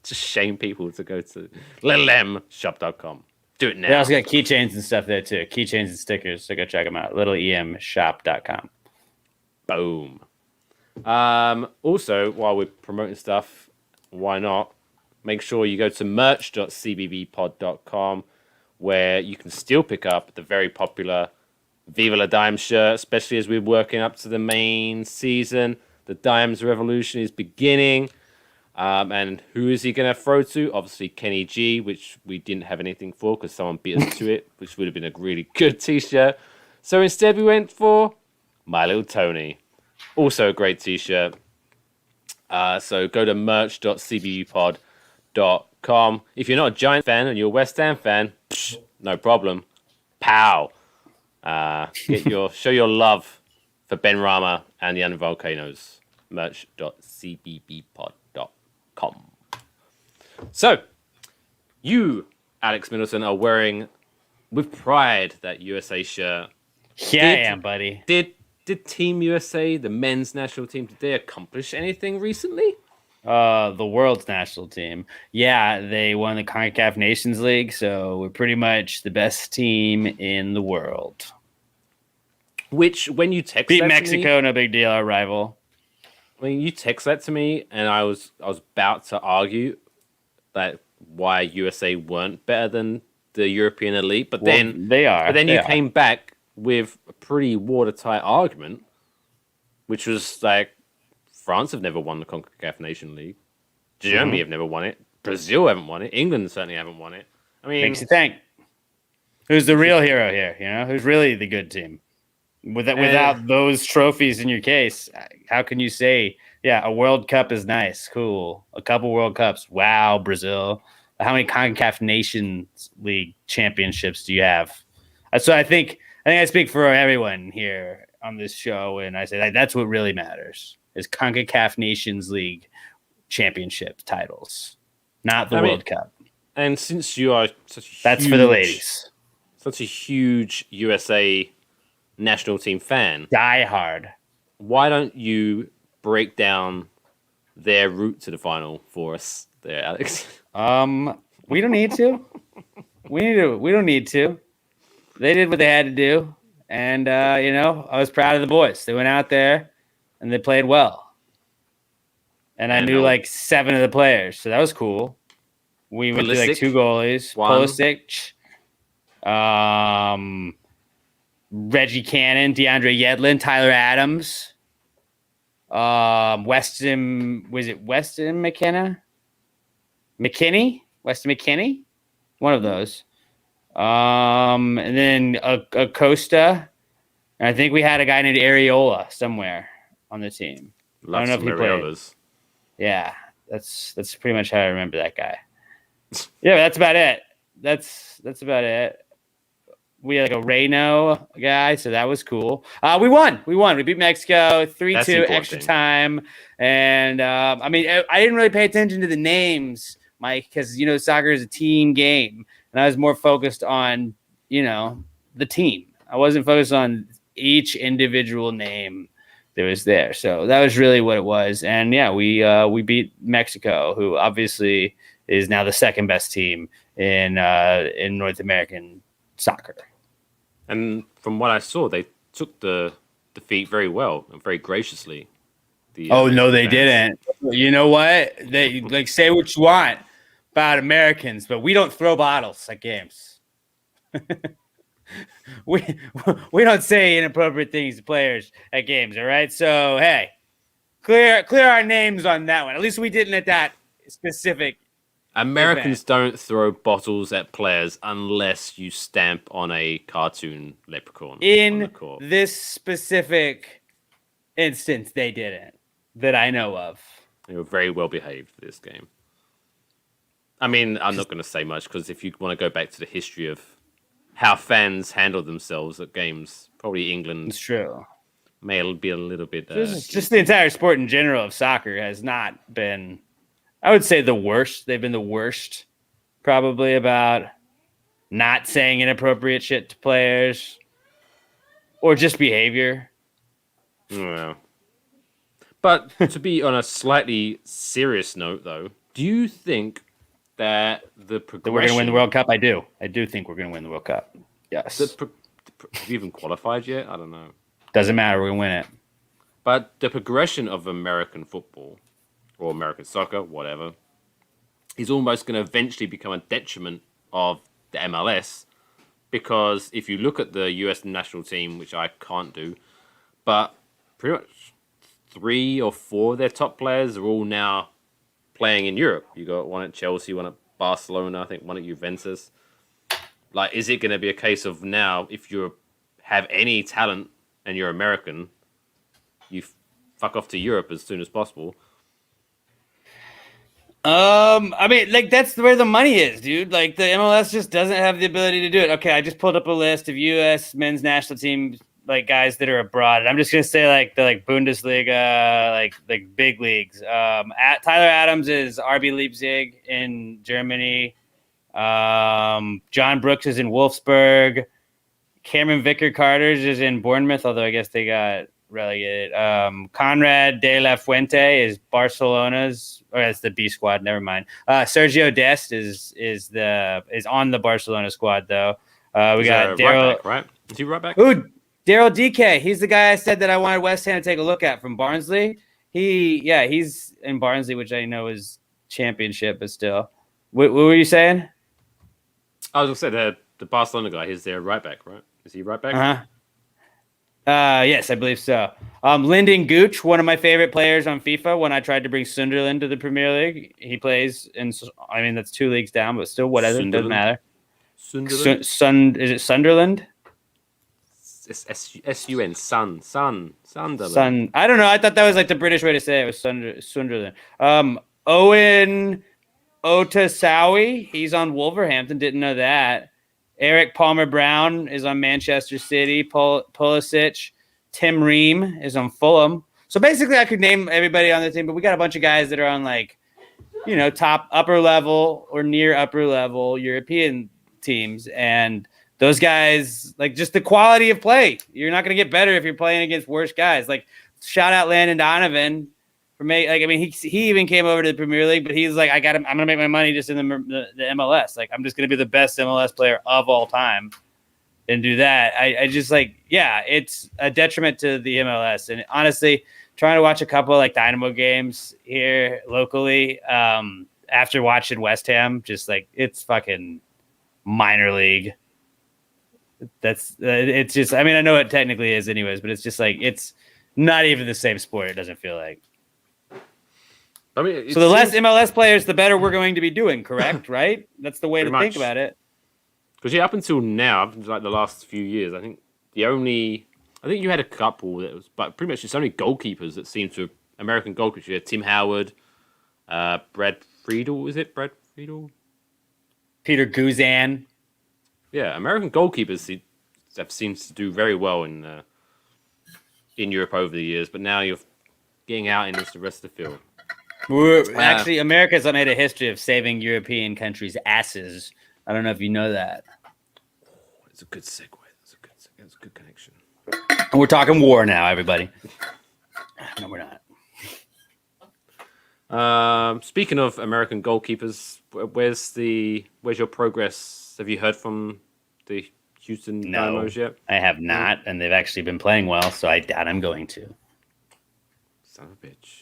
[SPEAKER 5] just shame people to go to littlemshop.com. Do it now.
[SPEAKER 6] They also got keychains and stuff there too. Keychains and stickers. So go check them out. littleemshop.com.
[SPEAKER 5] Boom. Also, while we're promoting stuff, why not? Make sure you go to merch.cbbpod.com, where you can still pick up the very popular Viva la Dimes shirt, especially as we're working up to the main season. The Dimes Revolution is beginning. And who is he going to throw to? Obviously, Kenny G, which we didn't have anything for because someone beat us to it, which would have been a really good t-shirt. So instead, we went for My Little Tony. Also a great t-shirt. So go to merch.cbbpod.com. If you're not a Giant fan and you're a West Ham fan, no problem. Pow. Show your love for Ben Rama and the Under Volcanoes. Merch.cbbpod.com. So, you, Alex Middleton, are wearing with pride that USA shirt.
[SPEAKER 6] Yeah, I am, buddy.
[SPEAKER 5] Did Team USA, the men's national team, did they accomplish anything recently?
[SPEAKER 6] The world's national team. Yeah, they won the CONCACAF Nations League, so we're pretty much the best team in the world.
[SPEAKER 5] Which, when you text
[SPEAKER 6] beat
[SPEAKER 5] that
[SPEAKER 6] Mexico,
[SPEAKER 5] to me,
[SPEAKER 6] no big deal, our rival.
[SPEAKER 5] When you text that to me, and I was about to argue, that why USA weren't better than the European elite, but
[SPEAKER 6] Well,
[SPEAKER 5] then
[SPEAKER 6] they are.
[SPEAKER 5] But then
[SPEAKER 6] They
[SPEAKER 5] you
[SPEAKER 6] are.
[SPEAKER 5] came back with a pretty watertight argument, which was like France have never won the CONCACAF Nation League, Germany have never won it, Brazil haven't won it, England certainly haven't won it. I mean,
[SPEAKER 6] Makes you think. Who's the real hero here? You know, who's really the good team? Without those trophies in your case, how can you say, yeah, a World Cup is nice, cool, a couple World Cups, wow, Brazil. How many CONCACAF Nations League championships do you have? So I think I speak for everyone here on this show, and I say that's what really matters is CONCACAF Nations League championship titles, not the World Cup.
[SPEAKER 5] And since you are
[SPEAKER 6] That's for the ladies.
[SPEAKER 5] Such a huge USA national team fan,
[SPEAKER 6] Die hard.
[SPEAKER 5] why don't you break down their route to the final for us there, Alex?
[SPEAKER 6] We don't need to. We don't need to. They did what they had to do, and I was proud of the boys. They went out there and they played well. And I knew like 7 of the players, so that was cool. We went to like 2 goalies. Pulisic, Reggie Cannon, DeAndre Yedlin, Tyler Adams, Weston McKenna? Weston McKinney? One of those. And then Acosta. And I think we had a guy named Areola somewhere on the team. I don't know if he played. Yeah, that's pretty much how I remember that guy. Yeah, that's about it. That's about it. We had like a Reno guy, so that was cool. We won. We beat Mexico 3-2 extra time. And I didn't really pay attention to the names, Mike, because soccer is a team game, and I was more focused on the team. I wasn't focused on each individual name that was there. So that was really what it was. And yeah, we beat Mexico, who obviously is now the second best team in North American soccer.
[SPEAKER 5] And from what I saw, they took the defeat very well and very graciously.
[SPEAKER 6] No, they didn't. You know what? They say what you want about Americans, but we don't throw bottles at games. we don't say inappropriate things to players at games. All right. So hey, clear our names on that one. At least we didn't at that specific.
[SPEAKER 5] Americans don't throw bottles at players unless you stamp on a cartoon leprechaun.
[SPEAKER 6] In this specific instance, they didn't, that I know of.
[SPEAKER 5] They were very well behaved for this game. I mean, I'm not going to say much because if you want to go back to the history of how fans handle themselves at games, probably England.
[SPEAKER 6] It's true.
[SPEAKER 5] May be a little bit.
[SPEAKER 6] Just the entire sport in general of soccer has not been. I would say the worst. They've been the worst, probably, about not saying inappropriate shit to players or just behavior.
[SPEAKER 5] Yeah. But to be on a slightly serious note, though, do you think that the progression...
[SPEAKER 6] That we're going to win the World Cup? I do. I do think we're going to win the World Cup. Yes.
[SPEAKER 5] Have you even qualified yet? I don't know.
[SPEAKER 6] Doesn't matter. We're going to win it.
[SPEAKER 5] But the progression of American football or American soccer, whatever, is almost going to eventually become a detriment of the MLS, because if you look at the US national team, which I can't do, but pretty much 3 or 4 of their top players are all now playing in Europe. You got one at Chelsea, one at Barcelona, I think one at Juventus. Like, is it going to be a case of now, if you have any talent and you're American, you fuck off to Europe as soon as possible?
[SPEAKER 6] That's where the money is, dude. Like, the MLS just doesn't have the ability to do it. Okay, I just pulled up a list of U.S. men's national team guys that are abroad. And I'm just gonna say the Bundesliga, like big leagues. Tyler Adams is RB Leipzig in Germany. John Brooks is in Wolfsburg. Cameron Vicker-Carters is in Bournemouth, although I guess they got relegated. Conrad de la Fuente is Barcelona's, or that's the B squad. Never mind. Sergio Dest is on the Barcelona squad though. We got Daryl.
[SPEAKER 5] Right? Is he right back?
[SPEAKER 6] Ooh, Daryl DK. He's the guy I said that I wanted West Ham to take a look at from Barnsley. He's in Barnsley, which I know is championship, but still What were you saying?
[SPEAKER 5] I was going to say the Barcelona guy, he's their right back, right? Is he right back?
[SPEAKER 6] Uh-huh. Yes, I believe so. Lyndon Gooch, one of my favorite players on FIFA. When I tried to bring Sunderland to the Premier League, he plays in. I mean, that's 2 leagues down, but still, whatever. It doesn't matter.
[SPEAKER 5] Sunderland?
[SPEAKER 6] Is it Sunderland?
[SPEAKER 5] It's S-U-N. Sunderland.
[SPEAKER 6] Sun. I don't know. I thought that was like the British way to say it was Sunderland. Owen Otasawi, he's on Wolverhampton. Didn't know that. Eric Palmer-Brown is on Manchester City. Pulisic. Tim Ream is on Fulham. So basically, I could name everybody on the team, but we got a bunch of guys that are on top upper level or near upper level European teams. And those guys, just the quality of play. You're not going to get better if you're playing against worse guys. Shout out Landon Donovan. He even came over to the Premier League, but he's like, I'm going to make my money just in the MLS. I'm just going to be the best MLS player of all time and do that. I just it's a detriment to the MLS. And honestly, trying to watch a couple Dynamo games here locally after watching West Ham, it's fucking minor league. It's just, I know it technically is anyways, but it's just it's not even the same sport. It doesn't feel like. So the less MLS players, the better we're going to be doing, correct? Right? That's the way to think about it.
[SPEAKER 5] Because up until now, up until the last few years, I think you had a couple but pretty much it's only goalkeepers that seem to American goalkeepers. You had Tim Howard, Brad Friedel, is it Brad Friedel?
[SPEAKER 6] Peter Guzan.
[SPEAKER 5] Yeah, American goalkeepers have seemed to do very well in Europe over the years, but now you're getting out into the rest of the field.
[SPEAKER 6] Actually, America's made a history of saving European countries' asses. I don't know if you know that.
[SPEAKER 5] It's a good segue. That's a good connection.
[SPEAKER 6] And we're talking war now, everybody. No, we're
[SPEAKER 5] not. Speaking of American goalkeepers, where's your progress? Have you heard from the Houston Dynamos yet?
[SPEAKER 6] I have not, and they've actually been playing well, so I doubt I'm going to.
[SPEAKER 5] Son of a bitch.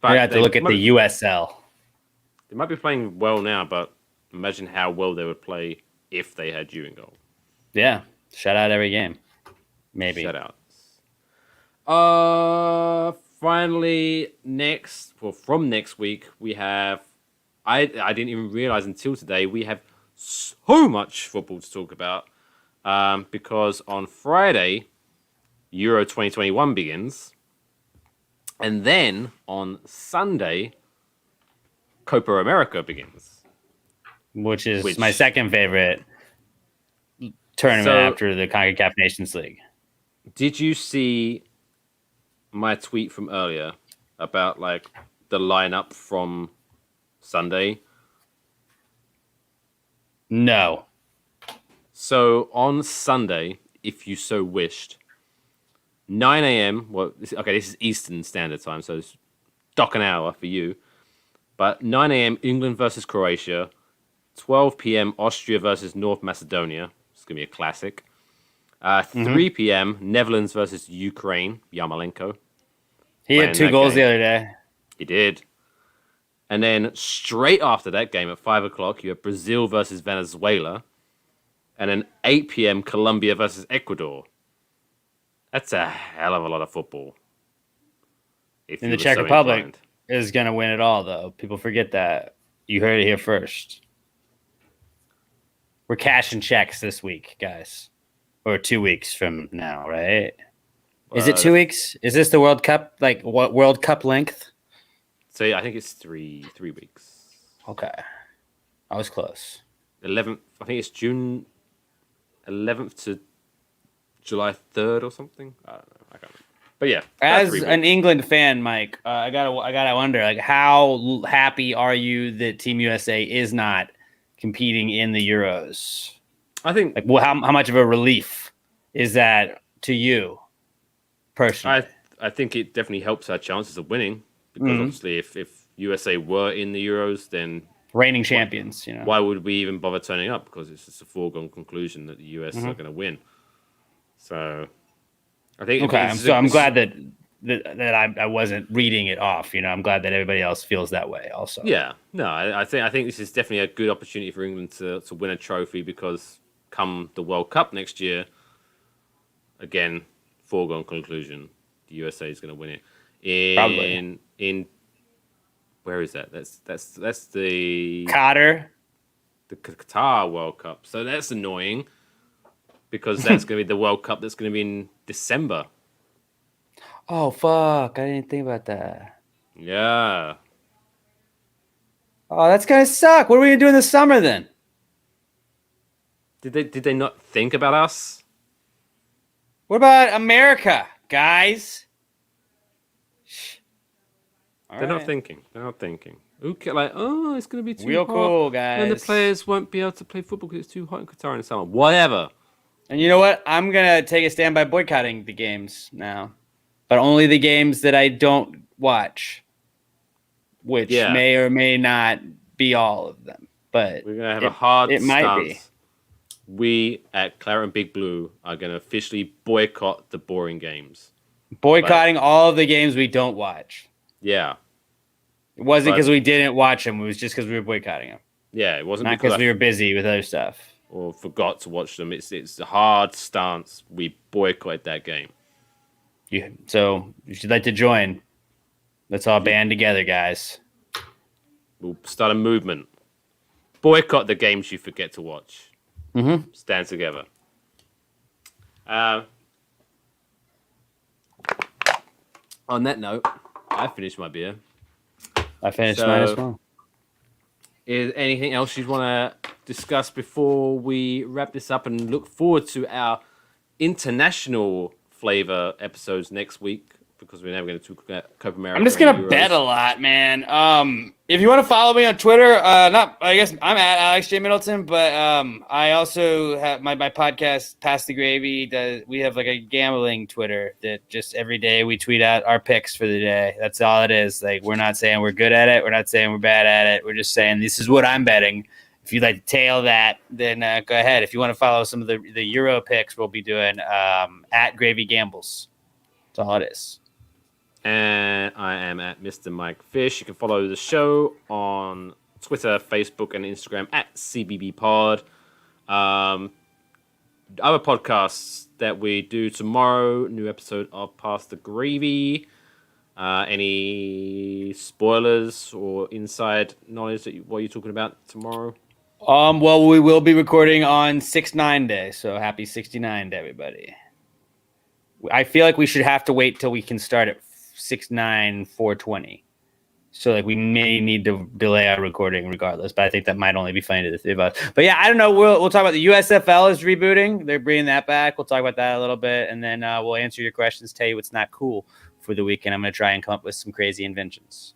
[SPEAKER 6] You have to look at the USL.
[SPEAKER 5] They might be playing well now, but imagine how well they would play if they had you in goal.
[SPEAKER 6] Yeah. Shout out every game. Maybe.
[SPEAKER 5] Shout outs. Finally, from next week, we have... I didn't even realize until today, we have so much football to talk about. Because on Friday, Euro 2021 begins. And then on Sunday, Copa America begins.
[SPEAKER 6] Which is my second favorite tournament after the CONCACAF Nations League.
[SPEAKER 5] Did you see my tweet from earlier about the lineup from Sunday?
[SPEAKER 6] No.
[SPEAKER 5] So on Sunday, if you so wished, 9 a.m. Well, this is Eastern Standard Time, so it's dock an hour for you. But 9 a.m. England versus Croatia, 12 p.m. Austria versus North Macedonia. It's gonna be a classic. 3 p.m. Netherlands versus Ukraine. Yarmolenko.
[SPEAKER 6] He had 2 goals the other day.
[SPEAKER 5] He did. And then straight after that game at 5 o'clock, you have Brazil versus Venezuela. And then 8 p.m. Colombia versus Ecuador. That's a hell of a lot of football.
[SPEAKER 6] And the Czech Republic is going to win it all, though. People forget that. You heard it here first. We're cashing checks this week, guys. Or 2 weeks from now, right? Is it 2 weeks? Is this the World Cup? What World Cup length?
[SPEAKER 5] So I think it's three weeks.
[SPEAKER 6] Okay. I was close.
[SPEAKER 5] 11th. I think it's June 11th to July 3rd or something. I don't know. I can't remember. But yeah.
[SPEAKER 6] As an England fan, Mike, I gotta wonder, how happy are you that Team USA is not competing in the Euros?
[SPEAKER 5] I think.
[SPEAKER 6] How much of a relief is that to you, personally?
[SPEAKER 5] I think it definitely helps our chances of winning because obviously, if USA were in the Euros, then
[SPEAKER 6] reigning champions.
[SPEAKER 5] Why would we even bother turning up? Because it's just a foregone conclusion that the US are going to win. So, I think.
[SPEAKER 6] Okay, I'm glad that that I wasn't reading it off. I'm glad that everybody else feels that way also.
[SPEAKER 5] Yeah, no, I think this is definitely a good opportunity for England to win a trophy because come the World Cup next year, again, foregone conclusion, the USA is going to win it.
[SPEAKER 6] Probably.
[SPEAKER 5] In where is that? That's the
[SPEAKER 6] Qatar.
[SPEAKER 5] The Qatar World Cup. So that's annoying because that's going to be the World Cup that's going to be in December.
[SPEAKER 6] Oh fuck! I didn't think about that.
[SPEAKER 5] Yeah.
[SPEAKER 6] Oh, that's gonna suck. What are we gonna do in the summer then?
[SPEAKER 5] Did they not think about us?
[SPEAKER 6] What about America, guys?
[SPEAKER 5] They're not thinking. Okay, it's going to be too
[SPEAKER 6] real
[SPEAKER 5] hot.
[SPEAKER 6] cool, guys.
[SPEAKER 5] And the players won't be able to play football because it's too hot in Qatar in the summer. Whatever.
[SPEAKER 6] And you know what? I'm gonna take a stand by boycotting the games now, but only the games that I don't watch, which may or may not be all of them. But
[SPEAKER 5] we're gonna have a hard stance.
[SPEAKER 6] Might be.
[SPEAKER 5] We at Claret and Big Blue are gonna officially boycott the boring games.
[SPEAKER 6] Boycotting all of the games we don't watch.
[SPEAKER 5] Yeah.
[SPEAKER 6] It wasn't because we didn't watch them. It was just because we were boycotting them.
[SPEAKER 5] Yeah, it wasn't
[SPEAKER 6] not because we were busy with other stuff
[SPEAKER 5] or forgot to watch them. It's a hard stance. We boycott that game.
[SPEAKER 6] So if you'd like to join, let's all band together, guys.
[SPEAKER 5] We'll start a movement. Boycott the games you forget to watch.
[SPEAKER 6] Mm-hmm.
[SPEAKER 5] Stand together. On that note, I finished my beer.
[SPEAKER 6] I finished mine as well.
[SPEAKER 5] Is anything else you want to discuss before we wrap this up and look forward to our international flavor episodes next week? Because we're never going to talk about Copa America.
[SPEAKER 6] I'm just going to bet a lot, man. If you want to follow me on Twitter, I guess I'm at Alex J. Middleton, but I also have my podcast, Pass the Gravy. We have like a gambling Twitter that just every day we tweet out our picks for the day. That's all it is. Like, we're not saying we're good at it. We're not saying we're bad at it. We're just saying this is what I'm betting. If you'd like to tail that, then go ahead. If you want to follow some of the Euro picks, we'll be doing at Gravy Gambles. That's all it is.
[SPEAKER 5] And I am at Mr. Mike Fish. You can follow the show on Twitter, Facebook, and Instagram at CBB Pod. Other podcasts that we do tomorrow, new episode of Pass the Gravy. Any spoilers or inside knowledge that what you're talking about tomorrow?
[SPEAKER 6] Well, we will be recording on 6-9 Day, so happy 69 to everybody. I feel like we should have to wait till we can start at 6-9-420. So like we may need to delay our recording regardless, but I think that might only be funny to the three of us. But yeah, I don't know. We'll talk about the USFL is rebooting. They're bringing that back. We'll talk about that a little bit, and then we'll answer your questions, tell you what's not cool for the weekend. I'm going to try and come up with some crazy inventions.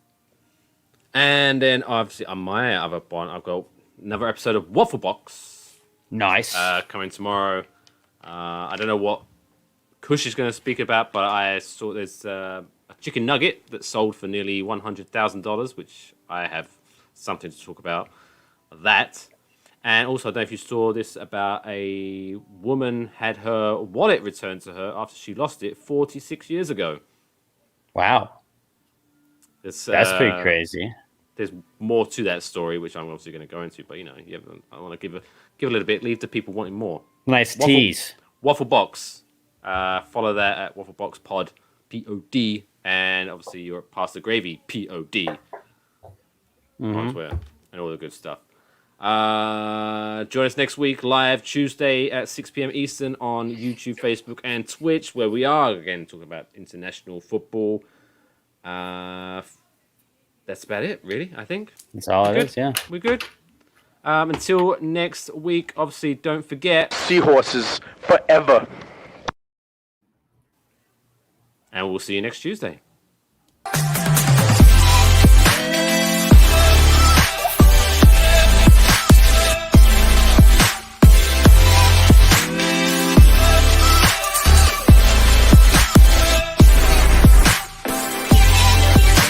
[SPEAKER 5] And then obviously on my other one, I've got another episode of Waffle Box.
[SPEAKER 6] Nice.
[SPEAKER 5] Coming tomorrow. I don't know what Kush is going to speak about, but I saw there's a chicken nugget that sold for nearly $100,000, which I have something to talk about. That. And also, I don't know if you saw this about a woman had her wallet returned to her after she lost it 46 years ago.
[SPEAKER 6] Wow. That's pretty crazy.
[SPEAKER 5] There's more to that story, which I'm obviously going to go into, but I want to give a little bit, leave the people wanting more.
[SPEAKER 6] Nice tease.
[SPEAKER 5] Waffle Box. Follow that at Waffle Box Pod, POD, and obviously you're at Pass the Gravy, POD, on Twitter, and all the good stuff. Join us next week live Tuesday at 6 p.m. Eastern on YouTube, Facebook, and Twitch, where we are again talking about international football. That's about it, really, I think.
[SPEAKER 6] That's all it is, yeah.
[SPEAKER 5] We're good. Until next week, obviously, don't forget...
[SPEAKER 3] Seahorses forever.
[SPEAKER 5] And we'll see you next Tuesday.